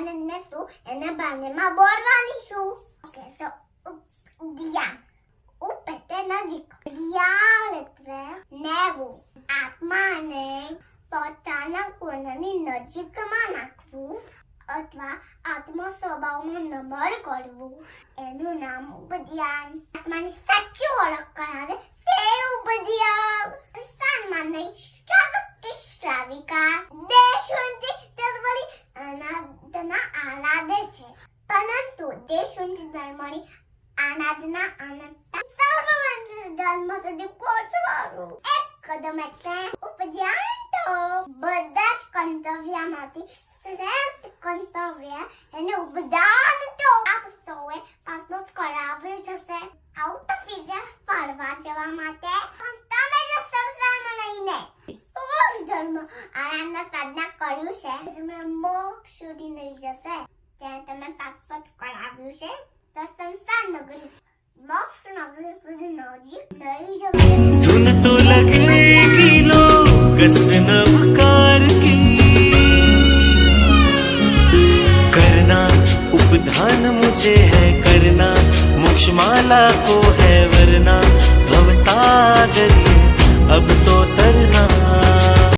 વિવેકાનંદને શું એના બારેમાં બોલવાની છું. ઓકે સો ધ્યાન ઉપર તે નજીક ધ્યાન એટલે નેવું આત્માને પોતાના કોણની નજીકમાં નાખવું અથવા આત્મ સ્વભાવમાં નમ્ર કરવું એનું નામ ઉપધ્યાન. આત્માની સાચી ઓળખ કરાવે તે ઉપધ્યાન. સંસારમાં નહીં શ્રાવિકા દેશવંતી તરવરી અનાદના આહલાદે છે, પરંતુ દેશવંતી ધર્મણી આનાદના આનંદતા સર્વવંત ધર્મ સુધી પહોંચવાનું એક કદમ એટલે ઉપધ્યાન. તો બધા જ કર્તવ્યમાંથી શ્રેષ્ઠ કર્તવ્ય એને ઉપદાન તો આપ સૌએ પાસનો કરાવ્યું જશે. આવું તો ફિઝા ફરવા જવા માટે પણ તમે જો સંસારમાં નહીં ને ધર્મ આનંદ સાધના કર્યું છે, તમે મોક્ષ સુધી નહીં જશે ત્યાં તમે પાસપોર્ટ કરાવ્યું છે તો સંસાર નગરી મોક્ષ નગરી સુધી નજીક નહીં જશે. धुन तो लगेगी लोग नवकार की करना उपधान मुझे है करना मोक्ष माला को है वरना भवसागरी अब तो